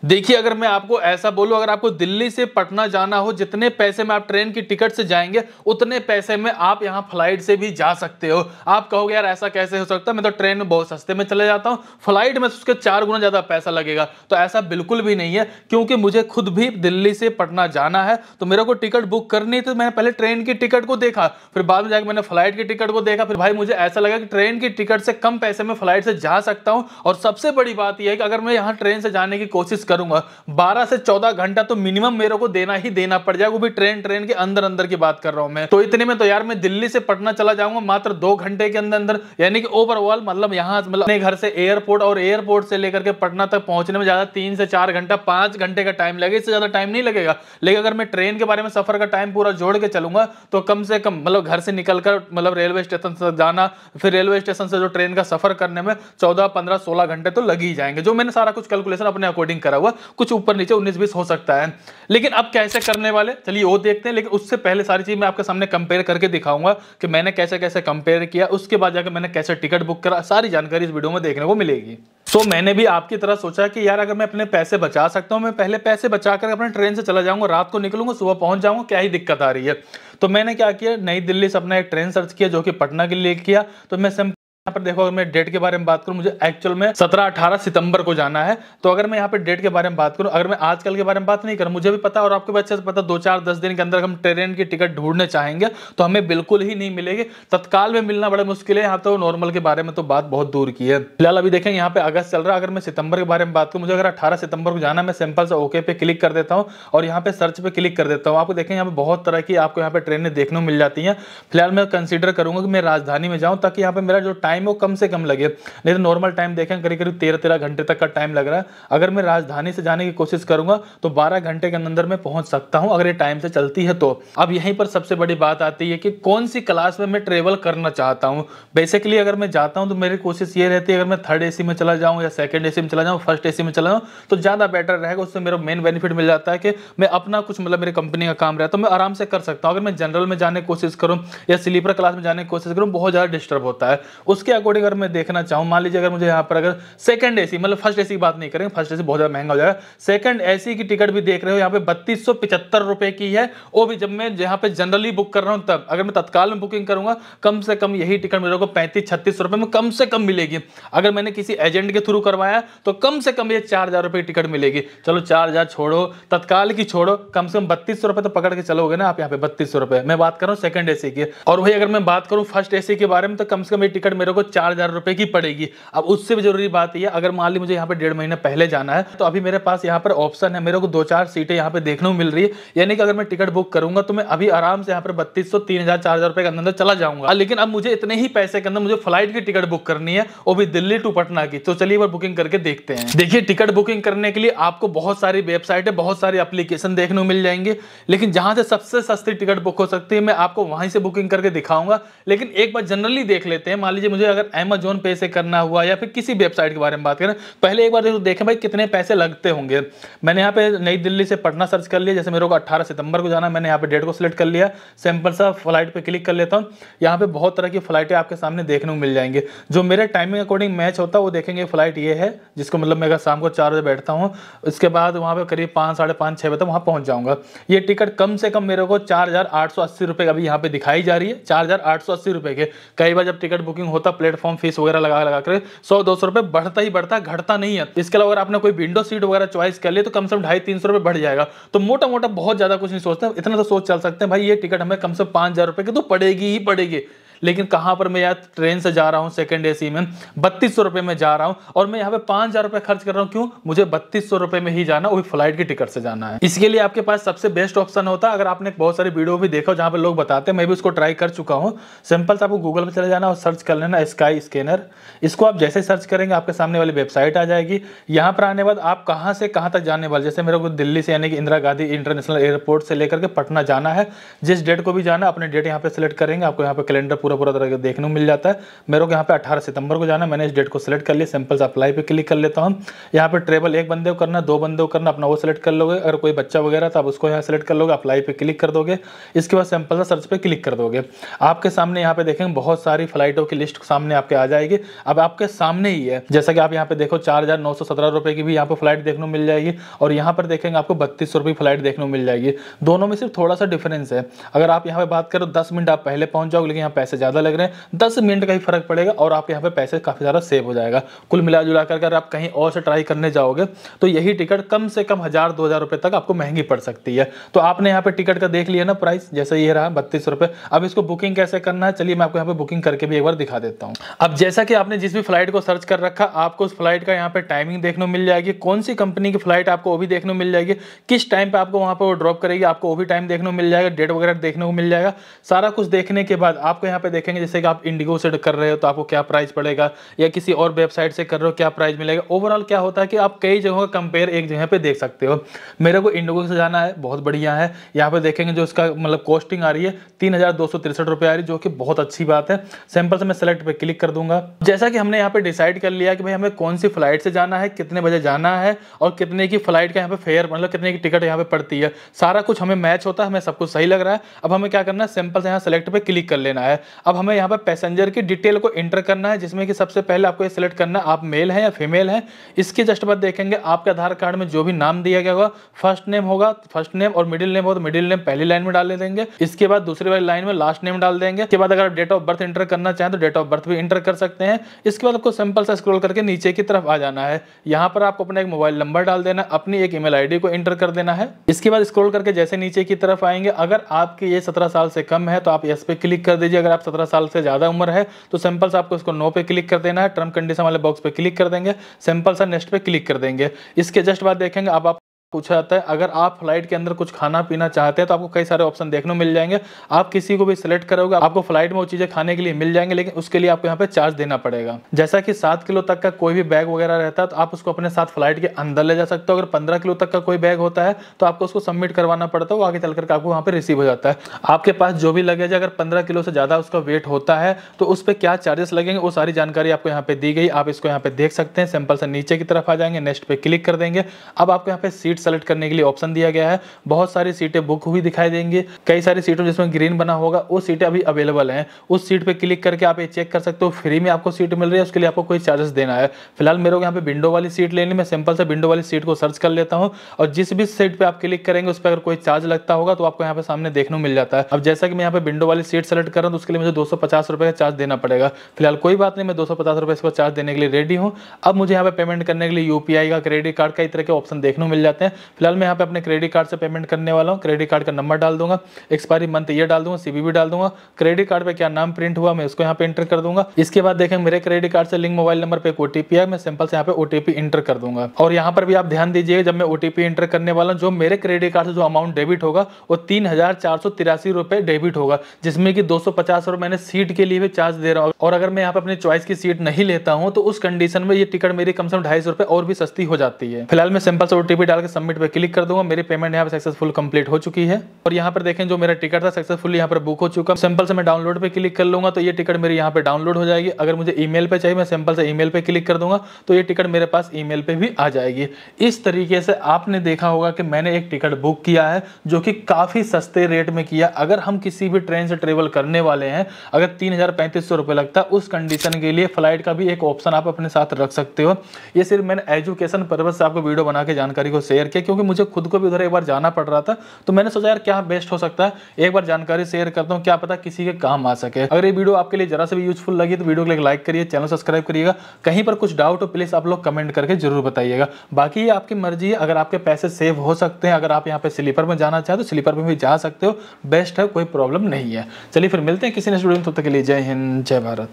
देखिए, अगर मैं आपको ऐसा बोलूं, अगर आपको दिल्ली से पटना जाना हो, जितने पैसे में आप ट्रेन की टिकट से जाएंगे उतने पैसे में आप यहां फ्लाइट से भी जा सकते हो। आप कहोगे यार ऐसा कैसे हो सकता है, मैं तो ट्रेन में बहुत सस्ते में चले जाता हूं, फ्लाइट में उसके 4 गुना ज्यादा पैसा लगेगा। तो ऐसा बिल्कुल भी नहीं है, क्योंकि मुझे खुद भी दिल्ली से पटना जाना है, तो मेरे को टिकट बुक करनी थी। मैंने पहले ट्रेन की टिकट को देखा, फिर बाद में जाकर मैंने फ्लाइट की टिकट को देखा, फिर भाई मुझे ऐसा लगा कि ट्रेन की टिकट से कम पैसे में फ्लाइट से जा सकता हूं। और सबसे बड़ी बात यह है कि अगर मैं यहां ट्रेन से जाने की कोशिश करूंगा, 12 से 14 घंटा तो मिनिमम मेरे को देना ही देना पड़ जाएगा, वो भी ट्रेन के अंदर अंदर की बात कर रहा हूं मैं। तो इतने में तो यार मैं दिल्ली से पटना चला जाऊंगा मात्र 2 घंटे के अंदर अंदर, यानी कि ओवरऑल मतलब यहां मतलब अपने घर से एयरपोर्ट और एयरपोर्ट से लेकर के पटना तक पहुंचने में ज्यादा 3 से 4 घंटा 5 घंटे का टाइम लगेगा, इससे ज्यादा टाइम नहीं लगेगा। लेकिन अगर मैं ट्रेन के बारे में सफर का टाइम पूरा जोड़ के चलूंगा तो कम से कम मतलब घर से निकलकर मतलब रेलवे स्टेशन से जाना, फिर रेलवे स्टेशन से जो ट्रेन का सफर करने में 14, 15, 16 घंटे तो लग ही जाएंगे। जो मैंने सारा कुछ कैलकुलेशन अपने अकॉर्डिंग करा हुआ, कुछ ऊपर नीचे 19-20 हो सकता है। लेकिन अब कैसे करने वाले, चलिए वो देखते हैं। लेकिन उससे पहले सारी चीज मैं आपके सामने कंपेयर करके दिखाऊंगा कि मैंने कैसे कैसे कंपेयर किया, उसके बाद जाकर मैंने कैसे टिकट बुक करा, सारी जानकारी इस वीडियो में देखने को मिलेगी। सो मैंने भी आपकी तरह सोचा कि यार अगर मैं अपने पैसे बचा सकता हूं, मैं पहले पैसे बचा कर अपने ट्रेन से चला जाऊंगा, रात को निकलूंगा, सुबह पहुंच जाऊंगा, क्या ही दिक्कत आ रही है। तो मैंने क्या किया, नई दिल्ली से अपना एक ट्रेन सर्च किया जो कि पटना के लिए किया। तो मैं यहाँ पर देखो, अगर मैं डेट के बारे में बात करूं, मुझे एक्चुअल में 17-18 सितंबर को जाना है। तो अगर मैं यहाँ पे डेट के बारे में बात करूं, अगर मैं आजकल के बारे में बात नहीं करूं, मुझे भी पता और आपको भी अच्छे से पता, 2-4-10 दिन के अंदर हम ट्रेन की टिकट ढूंढने चाहेंगे तो हमें बिल्कुल ही नहीं मिलेगी। तत्काल में मिलना बड़ा मुश्किल है, यहाँ तो नॉर्मल के बारे में तो बात बहुत दूर की है। फिलहाल अभी देखें यहाँ पे अगस्त चल रहा है। अगर मैं सितंबर के बारे में बात करूं, मुझे अगर 18 सितंबर को जाना, मैं सिंपल से ओके पे क्लिक कर देता हूँ और यहाँ पे सर्च पे क्लिक कर देता हूँ। आपको देखें यहाँ पे बहुत तरह की आपको यहाँ पे ट्रेनें देखने को मिल जाती हैं। फिलहाल मैं कंसीडर करूंगा कि मैं राजधानी में जाऊं, ताकि यहाँ पे मेरा जो टाइम है वो कम से कम लगे। नहीं तो नॉर्मल टाइम देखें करीब करीब 13-13 घंटे तक का टाइम लग रहा है। अगर मैं राजधानी से जाने की कोशिश करूंगा तो 12 घंटे के अंदर में पहुंच सकता हूं, अगर ये टाइम से चलती है तो। अब यहीं पर सबसे बड़ी बात आती है कि कौन सी क्लास में मैं ट्रेवल करना चाहता हूं। बेसिकली अगर मैं जाता हूं तो मेरी कोशिश ये रहती है, अगर मैं थर्ड एसी में चला जाऊं या सेकंड एसी में चला जाऊं, फर्स्ट एसी में चला जाऊं, तो ज्यादा बेटर रहेगा। उससे मेरा मेन बेनिफिट मिल जाता है कि मैं अपना कुछ मतलब मेरी कंपनी का काम रहता है तो मैं आराम से कर सकता हूं। अगर मैं जनरल में जाने की कोशिश करूं या स्लीपर क्लास में जाने की कोशिश करूं, बहुत ज्यादा डिस्टर्ब होता है। उसके अकॉर्डिंग अगर मैं देखना चाहूं, मान लीजिए अगर मुझे यहाँ पर अगर सेकंड एसी, मतलब फर्स्ट एसी की बात नहीं करेंगे, फर्स्ट एसी बहुत ज्यादा महंगा हो जाएगा, सेकंड एसी की टिकट भी देख रहे हो यहाँ पे 3275 रुपए की है। वो भी जब मैं यहाँ पे जनरली बुक कर रहा हूँ तब। अगर मैं तत्काल में बुकिंग करूंगा, कम से कम यही टिकट मेरे को 35-36 रुपए में कम से कम मिलेगी। अगर मैंने किसी एजेंट के थ्रू करवाया तो कम से कम ये 4000 रुपए की टिकट मिलेगी। चलो 4000 छोड़ो, तत्काल की छोड़ो, कम से कम 3200 रुपए तो पकड़ के चलोगे ना आप यहाँ पे। 3200 रुपए मैं बात कर रहा हूँ सेकंड एसी की। और वही अगर मैं बात करूँ फर्स्ट एसी के बारे में, तो कम से कम ये टिकट मेरे को 4000 रुपए की पड़ेगी। अब उससे भी जरूरी बात यह, अगर मान ली मुझे यहाँ पे 1.5 महीने पहले जाना है, तो अभी मेरे पास यहाँ पर ऑप्शन है, मेरे को 2-4 सीटें यहाँ पे देखने को मिल रही है। यानी कि अगर मैं टिकट बुक करूंगा तो मैं अभी आराम से यहाँ पर 3200, 3000, 4000 रुपए के अंदर चला जाऊंगा। लेकिन अब मुझे इतने ही पैसे के अंदर मुझे फ्लाइट की टिकट बुक करनी है, वो भी दिल्ली टू पटना की। तो चलिए वो बुकिंग करके देखते हैं। देखिए, टिकट बुकिंग करने के लिए आपको बहुत सारी वेबसाइट है, बहुत सारी एप्लीकेशन देखने को मिल जाएंगे, लेकिन जहां से सबसे सस्ती टिकट बुक हो सकती है मैं आपको वहीं से बुकिंग करके दिखाऊंगा। लेकिन एक बार जनरली देख लेते हैं। मान लीजिए मुझे अगर अमेजोन पे से करना हुआ या फिर किसी वेबसाइट के बारे में बात करें, पहले एक बार जरूर देखें भाई कितने पैसे लगते होंगे। मैंने यहाँ पे नई दिल्ली से पटना सर्च कर लिया, जैसे मेरे को 18 सितंबर को जाना, मैंने यहाँ पे डेट को सिलेक्ट कर लिया, सिंपल सा फ्लाइट पे क्लिक कर लेता हूँ। यहाँ पे बहुत तरह की फ्लाइटें आपके सामने देखने को मिल जाएंगे, जो मेरे टाइमिंग अकॉर्डिंग मैच होता है वो देखेंगे। फ्लाइट ये है जिसको मतलब मैं अगर शाम को 4 बजे बैठता हूँ, इसके बाद वहाँ पे करीब 5, 5:30, 6 बजे तक वहाँ पहुँच जाऊँगा। ये टिकट कम से कम मेरे को 4880 रुपये अभी यहाँ पे दिखाई जा रही है, 4880 रुपये के। कई बार जब टिकट बुकिंग होता प्लेटफॉर्म फीस वगैरह लगा कर 100-200 रुपये बढ़ता ही बढ़ता, घटता नहीं है। इसके अलावा अगर आपने कोई विंडो सीट वगैरह चॉइस कर लिया तो कम से कम 250-300 रुपये बढ़ जाएगा। तो मोटा मोटा बहुत ज्यादा कुछ नहीं सोचते, इतना तो सोच चल सकते हैं भाई ये टिकट हमें कम से कम 5000 रुपये की तो पड़ेगी ही पड़ेगी। लेकिन कहां पर मैं यार ट्रेन से जा रहा हूं सेकंड एसी में, 3200 रुपये में जा रहा हूं और मैं यहाँ पे 5000 रुपये खर्च कर रहा हूं। क्यों? मुझे 3200 रुपये में ही जाना, वो भी फ्लाइट की टिकट से जाना है। इसके लिए आपके पास सबसे बेस्ट ऑप्शन होता है, अगर आपने बहुत सारी वीडियो भी देखा जहां पे लोग बताते हैं, मैं भी उसको ट्राई कर चुका हूं। सिंपल से आपको गूगल पे चले जाना और सर्च कर लेना स्काई स्कैनर। इसको आप जैसे सर्च करेंगे आपके सामने वाली वेबसाइट आ जाएगी। यहाँ पर आने बाद आप कहाँ से कहाँ तक जाने वाले, जैसे मेरे को दिल्ली से यानी कि इंदिरा गांधी इंटरनेशनल एयरपोर्ट से लेकर के पटना जाना है, जिस डेट को भी जाना अपने डेट यहाँ पे सिलेक्ट करेंगे, आपको यहाँ पे कैलेंडर पूरा तरह देखने को मिल जाता है। मेरे को यहाँ पे 18 सितंबर को जाना है, मैंने इस डेट को सिलेक्ट कर लिया। सिंपल से अप्लाई पे क्लिक कर लेता हूँ। यहाँ पे ट्रेवल एक बंदे को करना, 2 बंदे को करना, अपना वो सिलेक्ट कर लोगे। अगर कोई बच्चा वगैरह तो आप उसको यहाँ सेलेक्ट कर लोगे, अप्लाई पे क्लिक कर दोगे। इसके बाद सिंपल सा सर्च पे क्लिक कर दोगे। आपके सामने यहाँ पे देखेंगे बहुत सारी फ्लाइटों की लिस्ट सामने आपके आ जाएगी। अब आपके सामने ही है, जैसा कि आप यहाँ पे देखो 4,917 रुपए की भी यहाँ पे फ्लाइट देखने को मिल जाएगी और यहाँ पर देखेंगे आपको 3200 रुपये फ्लाइट देखने को मिल जाएगी। दोनों में सिर्फ थोड़ा सा डिफरेंस है। अगर आप यहाँ पे बात करो 10 मिनट आप पहले पहुंच जाओगे, लेकिन यहाँ पैसे ज़्यादा लग रहे हैं, 10 मिनट का ही फर्क पड़ेगा और आप यहाँ पे पैसे काफ़ी ज़्यादा सेव हो जाएगा। कुल मिला जुला कर अगर आप कहीं और से ट्राई करने जाओगे तो यही टिकट कम से कम 1000-2000 रुपये तक आपको महंगी पड़ सकती है। तो आपने यहाँ पे टिकट का देख लिया ना प्राइस, जैसे ये रहा 3200 रुपये। अब इसको बुकिंग कैसे करना है, चलिए मैं आपको यहाँ पे बुकिंग करके भी एक बार दिखा देता हूँ। अब जैसा कि आपने जिस भी फ्लाइट को सर्च कर रखा, आपको उस फ्लाइट का यहाँ पे टाइमिंग देखने को मिल जाएगी, कौन सी कंपनी की फ्लाइट आपको वो भी देखने को मिल जाएगी, किस टाइम पे आपको वहाँ पे वो ड्रॉप करेगी आपको वो भी टाइम देखने को मिल जाएगा, डेट वगैरह देखने को मिल जाएगा। सारा कुछ देखने के बाद आपको यहाँ पे देखेंगे जैसे कि आप इंडिगो से कर रहे हो तो आपको क्या प्राइस पड़ेगा, या किसी और वेबसाइट से कर रहे हो क्या प्राइस मिलेगा। ओवरऑल क्या होता है कि आप कई जगहों का कंपेयर एक जगह पे देख सकते हो। मेरे को इंडिगो से जाना है, बहुत बढ़िया है। यहाँ पे देखेंगे जो इसका मतलब कॉस्टिंग आ रही है 3263 रुपये आ रही है, जो कि बहुत अच्छी बात है। सिंपल से मैं सेलेक्ट पे क्लिक कर दूंगा। जैसा कि हमने यहाँ पे डिसाइड कर लिया कि भाई हमें कौन सी फ्लाइट से जाना है, कितने बजे जाना है और कितने की फ्लाइट का यहाँ पे फेयर मतलब कितने की टिकट यहाँ पे पड़ती है, सारा कुछ हमें मैच होता है, हमें सब कुछ सही लग रहा है। अब हमें क्या करना है, सिंपल से यहाँ सेलेक्ट पे क्लिक कर लेना है। अब हमें यहाँ पे पैसेंजर की डिटेल को एंटर करना है, जिसमें कि सबसे पहले आपको ये सिलेक्ट करना है आप मेल हैं या फीमेल हैं। इसके जस्ट बाद देखेंगे आपके आधार कार्ड में जो भी नाम दिया गया होगा, फर्स्ट नेम होगा फर्स्ट नेम और मिडिल नेम हो तो मिडिल नेम पहली लाइन में डाल देंगे। इसके बाद दूसरी वाली लाइन में लास्ट नेम डाल देंगे। इसके बाद अगर आप डेट ऑफ बर्थ एंटर करना चाहें तो डेट ऑफ बर्थ भी एंटर कर सकते हैं। इसके बाद आपको सिंपल सा स्क्रॉल करके नीचे की तरफ आ जाना है। यहाँ पर आपको अपना एक मोबाइल नंबर डाल देना, अपनी एक ईमेल आईडी को एंटर कर देना है। इसके बाद स्क्रॉल करके जैसे नीचे की तरफ आएंगे, अगर आपकी ये 17 साल से कम है तो आप यस पे क्लिक कर दीजिए। अगर आप 17 साल से ज्यादा उम्र है तो सिंपल सा आपको इसको नो पे क्लिक कर देना है। टर्म कंडीशन वाले बॉक्स पे क्लिक कर देंगे, सिंपल सा नेक्स्ट पे क्लिक कर देंगे। इसके जस्ट बाद देखेंगे अब आप पूछा जाता है अगर आप फ्लाइट के अंदर कुछ खाना पीना चाहते हैं तो आपको कई सारे ऑप्शन देखने को मिल जाएंगे। आप किसी को भी सिलेक्ट करोगे आपको फ्लाइट में वो चीजें खाने के लिए मिल जाएंगे, लेकिन उसके लिए आपको यहाँ पे चार्ज देना पड़ेगा। जैसा कि 7 किलो तक का कोई भी बैग वगैरह रहता है तो आप उसको अपने साथ फ्लाइट के अंदर ले जा सकते हो। अगर 15 किलो तक का कोई बैग होता है तो आपको उसको सबमिट करवाना पड़ता है, वो आगे चल करके आपको वहाँ पे रिसीव हो जाता है। आपके पास जो भी लगेज अगर 15 किलो से ज्यादा उसका वेट होता है तो उस पर क्या चार्जेस लगेंगे वो सारी जानकारी आपको यहाँ पे दी गई, आप इसको यहाँ पे देख सकते हैं। सिंपल से नीचे की तरफ आ जाएंगे, नेक्स्ट पे क्लिक कर देंगे। अब आपको यहाँ पे सीट सेलेक्ट करने के लिए ऑप्शन दिया गया है। बहुत सारी सीटें बुक हुई दिखाई देंगी, कई सारी सीटों जिसमें ग्रीन बना होगा वो सीटें अभी अवेलेबल हैं। उस सीट पे क्लिक करके आप ये चेक कर सकते हो फ्री में आपको सीट मिल रही है, उसके लिए आपको कोई चार्जेस देना है। फिलहाल मेरे को यहाँ पे विंडो वाली सीट लेनी, मैं सिंपल से विंडो वाली सीट को सर्च कर लेता हूँ और जिस भी सीट पे आप क्लिक करेंगे उस पर अगर कोई चार्ज लगता होगा तो आपको यहाँ पे सामने देखने को मिल जाता है। अब जैसा कि मैं यहाँ पे विंडो वाली सीट सेलेक्ट कर रहा हूँ तो उसके लिए मुझे 250 रुपये का चार्ज देना पड़ेगा। फिलहाल कोई बात नहीं, मैं 250 रुपये इसको चार्ज देने के लिए रेडी हूँ। अब मुझे यहाँ पे पेमेंट करने के लिए यूपीआई का, क्रेडिट कार्ड का, इस तरह के ऑप्शन देखने को मिल जाते हैं। फिलहाल मैं यहाँ पे अपने क्रेडिट कार्ड से पेमेंट करने वाला हूँ। क्रेडिट कार्ड का नंबर डाल दूंगा, एक्सपायरी मंथ ये डाल दूंगा, सीवीवी डाल दूंगा, क्रेडिट कार्ड पे क्या नाम प्रिंट हुआ मैं उसको यहाँ पे एंटर कर दूंगा। इसके बाद देखें मेरे क्रेडिट कार्ड से लिंक मोबाइल नंबर पे एक ओटीपी है, मैं सिंपल से यहाँ पे ओटीपी एंटर कर दूंगा। और यहाँ पर भी आप ध्यान दीजिए जब मैं ओटीपी एंटर करने वाला हूँ, जो मेरे क्रेडिट कार्ड से जो अमाउंट डेबिट होगा वो 3483 रुपए डेबिट होगा, जिसमें कि 250 रुपए मैंने सीट के लिए भी चार्ज दे रहा हूँ। और अगर मैं यहाँ पे अपनी चॉइस की सीट नहीं लेता हूँ तो उस कंडीशन में ये टिकट मेरी कम से कम 250 रुपए और भी सस्ती हो जाती है। फिलहाल मैं सिंपल से ओटीपी डाल के सबमिट पे क्लिक कर दूंगा। मेरी पेमेंट यहाँ पे सक्सेसफुल कंप्लीट हो चुकी है और यहाँ पर देखें जो मेरा टिकट था सक्सेसफुली यहाँ पर बुक हो चुका। सिंपल से मैं डाउनलोड पे क्लिक कर लूंगा तो ये टिकट मेरी यहाँ पे डाउनलोड हो जाएगी। अगर मुझे ईमेल पे चाहिए मैं सिंपल से ईमेल पे क्लिक कर दूंगा तो ये टिकट मेरे पास ईमेल पे भी आ जाएगी। इस तरीके से आपने देखा होगा कि मैंने एक टिकट बुक किया है जो कि काफी सस्ते रेट में किया। अगर हम किसी भी ट्रेन से ट्रेवल करने वाले हैं, अगर 3000-3500 रुपए लगता है, उस कंडीशन के लिए फ्लाइट का भी एक ऑप्शन आप अपने साथ रख सकते हो। ये सिर्फ मैंने एजुकेशन पर्पज से आपको वीडियो बना के जानकारी को शेयर किया, क्योंकि मुझे खुद को भी उधर एक बार जाना पड़ रहा था तो मैंने सोचा यार क्या बेस्ट हो सकता है, एक बार जानकारी शेयर करता हूं, क्या पता किसी के काम आ सके। अगर ये वीडियो आपके लिए जरा से भी यूजफुल लगी तो वीडियो को लाइक करिए, चैनल सब्सक्राइब करिएगा। कहीं पर कुछ डाउट हो प्लीज आप लोग कमेंट करके जरूर बताइएगा। बाकी ये आपकी मर्जी है, अगर आपके पैसे सेव हो सकते हैं, अगर आप यहाँ पे स्लीपर में जाना चाहे तो स्लीपर में भी जा सकते हो, बेस्ट है, कोई प्रॉब्लम नहीं है। चलिए फिर मिलते हैं किसी नेक्स्ट वीडियो में, तब तक के लिए जय हिंद जय भारत।